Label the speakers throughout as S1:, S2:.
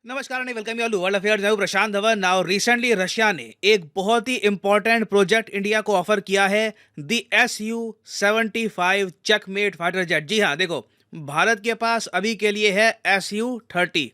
S1: नमस्कार and welcome you all world affairs. मैं हूं प्रशांत धवन। नाउ रिसेंटली रशिया ने एक बहुत ही इंपॉर्टेंट प्रोजेक्ट इंडिया को ऑफर किया है, दी Su-75 चेकमेट फाइटर जेट। जी हाँ, देखो, भारत के पास अभी के लिए है Su-30,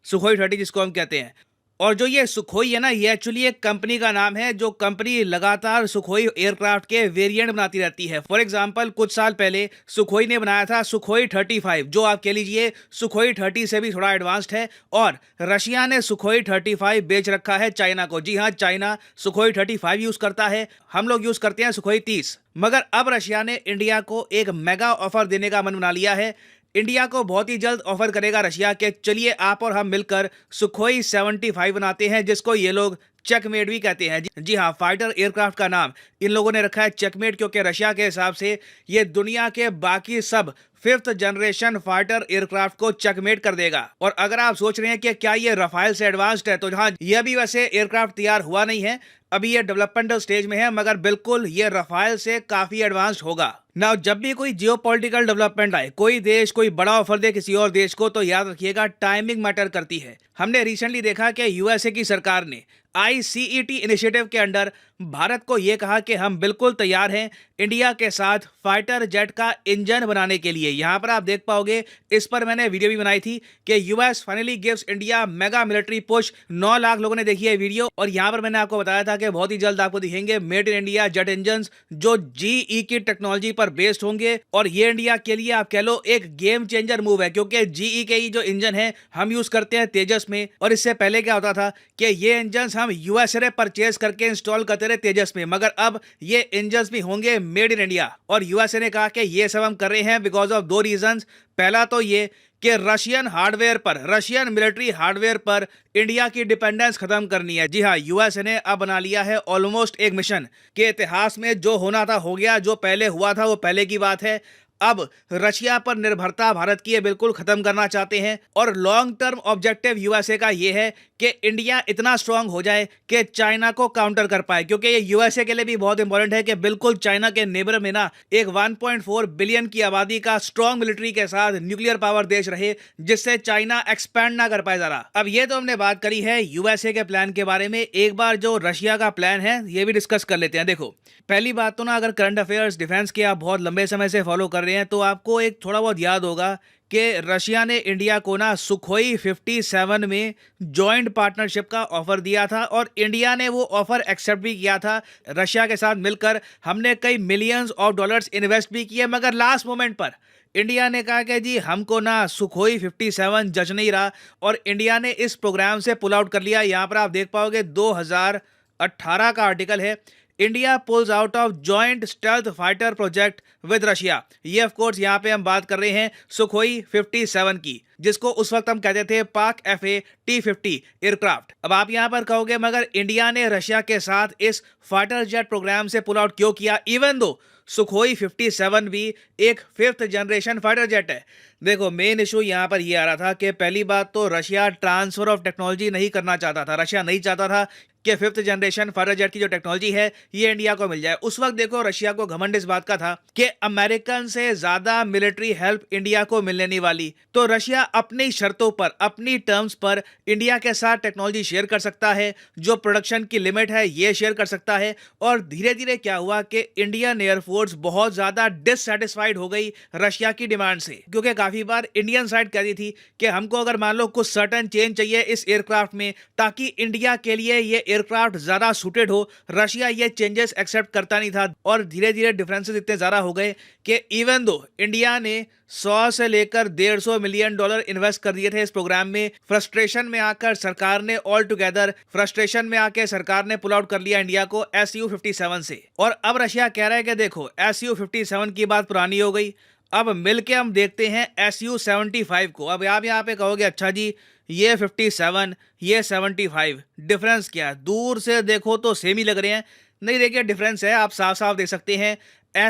S1: सुखोई 30 जिसको हम कहते हैं। और जो ये सुखोई है ना, ये एक्चुअली एक कंपनी का नाम है। जो कंपनी लगातार सुखोई एयरक्राफ्ट के वेरिएंट बनाती रहती है। फॉर एग्जांपल, कुछ साल पहले सुखोई ने बनाया था सुखोई 35, जो आप कह लीजिए सुखोई 30 से भी थोड़ा एडवांस्ड है। और रशिया ने सुखोई 35 बेच रखा है चाइना को। जी हाँ, चाइना सुखोई 35 यूज करता है, हम लोग यूज करते हैं सुखोई 30। मगर अब रशिया ने इंडिया को एक मेगा ऑफर देने का मन बना लिया है। इंडिया को बहुत ही जल्द ऑफर करेगा रशिया के, चलिए आप और हम मिलकर सुखोई 75 बनाते हैं, जिसको ये लोग चेकमेट भी कहते हैं। जी हाँ, फाइटर एयरक्राफ्ट का नाम इन लोगों ने रखा है चेकमेट, क्योंकि रशिया के हिसाब से ये दुनिया के बाकी सब 5th जनरेशन फाइटर एयरक्राफ्ट को चेकमेट कर देगा। और अगर आप सोच रहे हैं कि क्या ये रफाल से एडवांस्ड है, तो हाँ, ये भी वैसे एयरक्राफ्ट तैयार हुआ नहीं है, अभी ये डेवलपमेंटल स्टेज में है, मगर बिल्कुल ये रफाल से काफी एडवांस्ड होगा। नाउ, जब भी कोई जियोपॉलिटिकल डेवलपमेंट आए, कोई देश कोई बड़ा ऑफर दे किसी और देश को, तो याद रखिएगा टाइमिंग मैटर करती है। हमने रिसेंटली देखा कि यूएसए की सरकार ने ICET इनिशिएटिव के अंडर भारत को यह कहा कि हम बिल्कुल तैयार हैं इंडिया के साथ फाइटर जेट का इंजन बनाने के लिए। यहां पर आप देख पाओगे, इस पर मैंने वीडियो भी बनाई थी कि US finally gives India mega military push. 9 lakh लोगों ने देखी है वीडियो। और यहां पर मैंने आपको बताया था कि बहुत ही जल्द आपको दिखेंगे made in India jet engine, जो GE की टेक्नोलॉजी पर बेस्ड होंगे। और ये इंडिया के लिए आप कह लो एक गेम चेंजर मूव है, क्योंकि GE के ही जो इंजन है हम यूज करते हैं तेजस में। और इससे पहले क्या होता था कि ये इंजन हम यूएसए परचेज करके इंस्टॉल करते रहे तेजस में, मगर अब ये इंजन भी होंगे मेड इन इंडिया। और यूएसए ने कहा कि ये सब हम कर रहे हैं बिकॉज ऑफ 2 रीजंस। पहला तो ये कि रशियन हार्डवेयर पर, रशियन मिलिट्री हार्डवेयर पर इंडिया की डिपेंडेंस खत्म करनी है। जी हाँ, यूएसए ने अब बना लिया है ऑलमोस्ट एक मिशन के इतिहास में, जो होना था हो गया, जो पहले हुआ था वो पहले की बात है। अब रशिया पर निर्भरता भारत की ये बिल्कुल खत्म करना चाहते हैं। और लॉन्ग टर्म ऑब्जेक्टिव यूएसए का ये है कि इंडिया इतना स्ट्रांग हो जाए कि चाइना को काउंटर कर पाए, क्योंकि ये यूएसए के लिए भी बहुत इंपॉर्टेंट है कि बिल्कुल चाइना के नेबर में ना एक 1.4 बिलियन की आबादी का स्ट्रांग मिलिट्री के साथ न्यूक्लियर पावर देश रहे, जिससे चाइना एक्सपैंड ना कर पाए जरा। अब ये तो हमने बात करी है यूएसए के प्लान के बारे में, एक बार जो रशिया का प्लान है ये भी डिस्कस कर लेते हैं। देखो, पहली बात तो ना, अगर करंट अफेयर्स डिफेंस के आप बहुत लंबे समय से फॉलो कर रहे हैं, तो आपको एक थोड़ा बहुत याद होगा कि रशिया ने इंडिया को ना सुखोई 57 में जॉइंट पार्टनरशिप का ऑफर दिया था, और इंडिया ने वो ऑफर एक्सेप्ट भी किया था। रशिया के साथ मिलकर हमने कई मिलियंस ऑफ डॉलर्स इन्वेस्ट भी किए, मगर लास्ट मोमेंट पर इंडिया ने कहा कि जी हमको ना सुखोई 57 जच नहीं रहा, और इंडिया ने इस प्रोग्राम से पुल आउट कर लिया। यहां पर आप देख पाओगे 2018 का आर्टिकल है, India pools out of joint stealth fighter project with Russia. ये ऑफ कोर्स यहाँ पे हम बात कर रहे हैं सुखोई 57 की, जिसको उस वक्त हम कहते थे पाक FA T-50 एयरक्राफ्ट। अब आप यहाँ पर कहोगे, मगर इंडिया ने रशिया के साथ इस फाइटर जेट प्रोग्राम से पुल आउट क्यों किया, इवन दो सुखोई 57 भी एक 5th जनरेशन फाइटर जेट है। देखो, मेन इशू यहाँ पर ये आ रहा था कि पहली बात तो रशिया ट्रांसफर ऑफ टेक्नोलॉजी नहीं करना चाहता था। रशिया नहीं चाहता था कि 5th जनरेशन फाइटर जेट की जो टेक्नोलॉजी है ये इंडिया को मिल जाए। उस वक्त देखो, रशिया को घमंड इस बात का था कि अमेरिकन से ज्यादा मिलिट्री हेल्प इंडिया को मिलने नहीं वाली, तो रशिया अपनी शर्तों पर, अपनी टर्म्स पर इंडिया के साथ टेक्नोलॉजी शेयर कर सकता है, जो प्रोडक्शन की लिमिट है ये शेयर कर सकता है। और धीरे धीरे क्या हुआ कि इंडियन एयरफोर्स बहुत ज्यादा डिससेटिस्फाइड हो गई रशिया की डिमांड से, क्योंकि काफी बार इंडियन साइड कहती थी कि हमको अगर मान लो कुछ सर्टेन चेंज चाहिए इस एयरक्राफ्ट में, ताकि इंडिया के लिए ये एयरक्राफ्ट ज्यादा सूटेड हो, रशिया ये चेंजेस एक्सेप्ट करता नहीं था। और धीरे धीरे डिफरेंसेस इतने ज्यादा हो गए कि इवन दो इंडिया ने 100 से लेकर 150 मिलियन डॉलर इन्वेस्ट कर दिए थे इस प्रोग्राम में, फ्रस्ट्रेशन में आकर सरकार ने ऑल टुगेदर फ्रस्ट्रेशन में आकर सरकार ने पुल आउट कर लिया इंडिया को Su-57 से। और अब रशिया कह रहा है कि देखो, Su-57 की बात पुरानी हो गई, अब मिलके हम देखते हैं Su-75 को। अब आप यहाँ पे कहोगे, अच्छा जी ये 57 ये 75 डिफरेंस क्या है? दूर से देखो तो सेम ही लग रहे हैं। नहीं, देखिए डिफरेंस है, आप साफ साफ देख सकते हैं।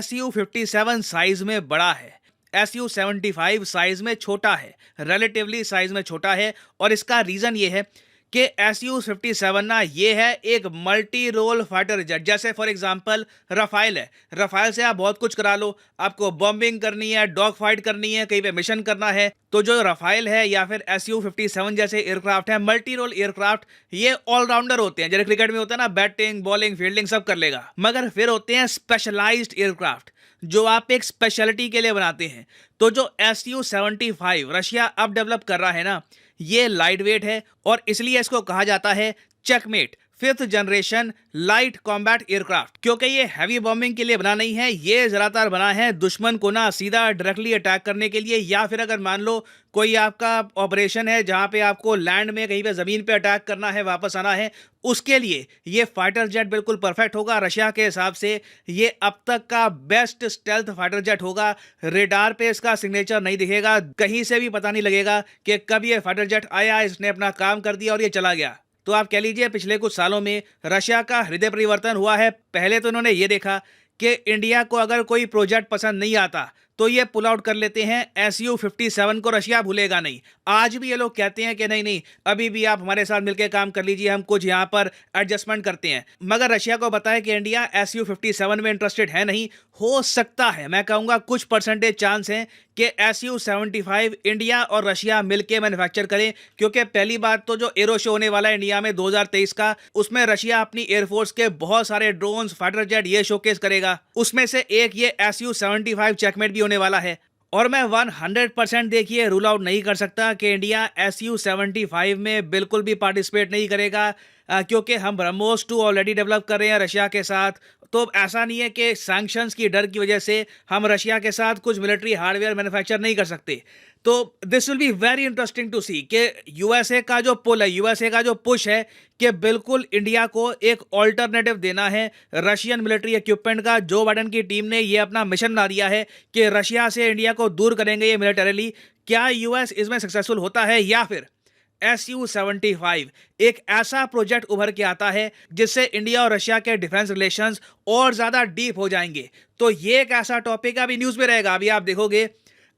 S1: Su-57 साइज में बड़ा है, Su-75 साइज में छोटा है, रिलेटिवली साइज में छोटा है। और इसका रीजन ये है कि SU-57 ना ये है एक मल्टी रोल फाइटर जेट। जैसे फॉर एग्जांपल रफाइल है, रफाइल से आप बहुत कुछ करा लो, आपको बॉम्बिंग करनी है, डॉग फाइट करनी है, कहीं पे मिशन करना है, तो जो रफाइल है या फिर SU-57 जैसे एयरक्राफ्ट है, मल्टी रोल एयरक्राफ्ट, ये ऑलराउंडर होते हैं। जैसे क्रिकेट में होता है ना, बैटिंग बॉलिंग फील्डिंग सब कर लेगा। मगर फिर होते हैं स्पेशलाइज्ड एयरक्राफ्ट जो आप एक स्पेशलिटी के लिए बनाते हैं। तो जो SU-75 रशिया अब डेवलप कर रहा है ना, ये लाइट वेट है और इसलिए इसको कहा जाता है checkmate 5th generation light combat aircraft, क्योंकि ये हैवी बॉम्बिंग के लिए बना नहीं है। ये ज्यादातर बना है दुश्मन को ना सीधा डायरेक्टली अटैक करने के लिए, या फिर अगर मान लो कोई आपका ऑपरेशन है जहां पे आपको लैंड में कहीं पे जमीन पे अटैक करना है, वापस आना है, उसके लिए ये फाइटर जेट बिल्कुल परफेक्ट होगा। रशिया के हिसाब से ये अब तक का बेस्ट स्टेल्थ फाइटर जेट होगा। रेडार पे इसका सिग्नेचर नहीं दिखेगा, कहीं से भी पता नहीं लगेगा कि कब ये फाइटर जेट आया, इसने अपना काम कर दिया और ये चला गया। तो आप कह लीजिए पिछले कुछ सालों में रशिया का हृदय परिवर्तन हुआ है। पहले तो इन्होंने ये देखा कि इंडिया को अगर कोई प्रोजेक्ट पसंद नहीं आता तो ये पुल आउट कर लेते हैं। SU-57 को रशिया भूलेगा नहीं। आज भी ये लोग कहते हैं कि नहीं नहीं, अभी भी आप हमारे साथ मिलकर काम कर लीजिए, हम कुछ यहाँ पर एडजस्टमेंट करते हैं। मगर रशिया को बताया कि इंडिया SU-57 में इंटरेस्टेड है नहीं। हो सकता है, मैं कहूँगा कुछ परसेंटेज चांस है कि SU-75 इंडिया और रशिया मिलकर मैन्युफैक्चर करें, क्योंकि पहली बात तो जो एरो शो होने वाला है इंडिया में 2023 का, उसमें रशिया अपनी एयरफोर्स के बहुत सारे ड्रोन्स फाइटर जेट ये शोकेस करेगा। उसमें से एक ये SU-75 चेकमेट भी होने वाला है। और मैं 100% देखिए रूल आउट नहीं कर सकता कि इंडिया SU-75 में बिल्कुल भी पार्टिसिपेट नहीं करेगा, क्योंकि हम ब्रह्मोस 2 ऑलरेडी डेवलप कर रहे हैं रशिया के साथ। तो ऐसा नहीं है कि सैंक्शंस की डर की वजह से हम रशिया के साथ कुछ मिलिट्री हार्डवेयर मैन्युफैक्चर नहीं कर सकते। तो this will be very interesting to see कि यूएसए का जो पुल है, यूएसए का जो पुश है कि बिल्कुल इंडिया को एक ऑल्टरनेटिव देना है रशियन मिलिट्री इक्विपमेंट का। जो बाइडेन की टीम ने ये अपना मिशन बना दिया है कि रशिया से इंडिया को दूर करेंगे ये मिलिटरीली। क्या यूएस इसमें सक्सेसफुल होता है, या फिर SU-75 एक ऐसा प्रोजेक्ट उभर के आता है जिससे इंडिया और रशिया के डिफेंस रिलेशंस और ज्यादा डीप हो जाएंगे? तो ये एक ऐसा टॉपिक अभी न्यूज में रहेगा। अभी आप देखोगे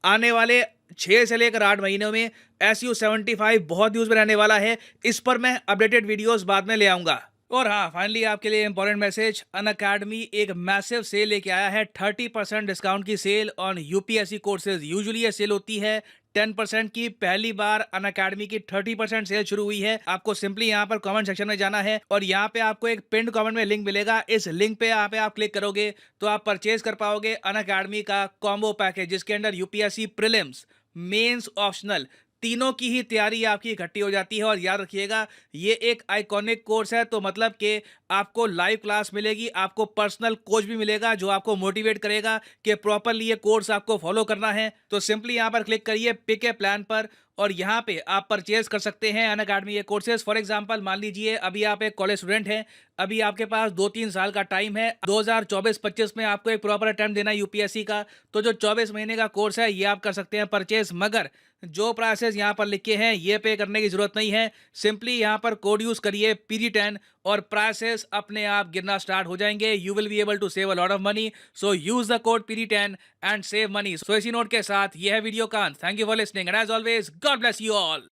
S1: आने वाले 6 से लेकर 8 महीनों में SU-75 बहुत न्यूज में रहने वाला है। इस पर मैं अपडेटेड वीडियोस बाद में ले आऊंगा। और हाँ, फाइनली आपके लिए इंपॉर्टेंट मैसेज, अनअकैडमी एक मैसिव सेल लेके आया है। 30% डिस्काउंट की sale on UPSC courses. Usually ये सेल होती है 10% की, पहली बार अनअकैडमी की 30% सेल शुरू हुई है। आपको सिंपली यहाँ पर कमेंट सेक्शन में जाना है और यहाँ पे आपको एक पिंड कमेंट में लिंक मिलेगा। इस लिंक पे यहाँ पे आप क्लिक करोगे तो आप परचेज कर पाओगे अनअकैडमी का कॉम्बो पैकेज, जिसके अंदर यूपीएससी प्रीलिम्स, मेंस, ऑप्शनल तीनों की ही तैयारी आपकी इकट्ठी हो जाती है। और याद रखिएगा ये एक आइकॉनिक कोर्स है, तो मतलब कि आपको लाइव क्लास मिलेगी, आपको पर्सनल कोच भी मिलेगा जो आपको मोटिवेट करेगा कि प्रॉपरली ये कोर्स आपको फॉलो करना है। तो सिंपली यहाँ पर क्लिक करिए पिक ए प्लान पर और यहाँ पे आप परचेज कर सकते हैं अनअकैडमी ये कोर्सेज। फॉर एग्जांपल मान लीजिए अभी आप एक कॉलेज स्टूडेंट हैं, अभी आपके पास 2-3 साल का टाइम है, 2024-25 में आपको एक प्रॉपर अटेम्प्ट देना है यूपीएससी का। तो जो 24 महीने का कोर्स है ये आप कर सकते हैं परचेज। मगर जो प्राइसेस यहाँ पर लिखे हैं ये पे करने की जरूरत नहीं है। सिंपली यहाँ पर कोड यूज करिए PG10 और प्राइसेस अपने आप गिरना स्टार्ट हो जाएंगे। You will be able to save a lot of money, so use the code PG10 and save money. So इसी नोट के साथ यह है वीडियो का अंत। Thank you for listening and as always God bless you all.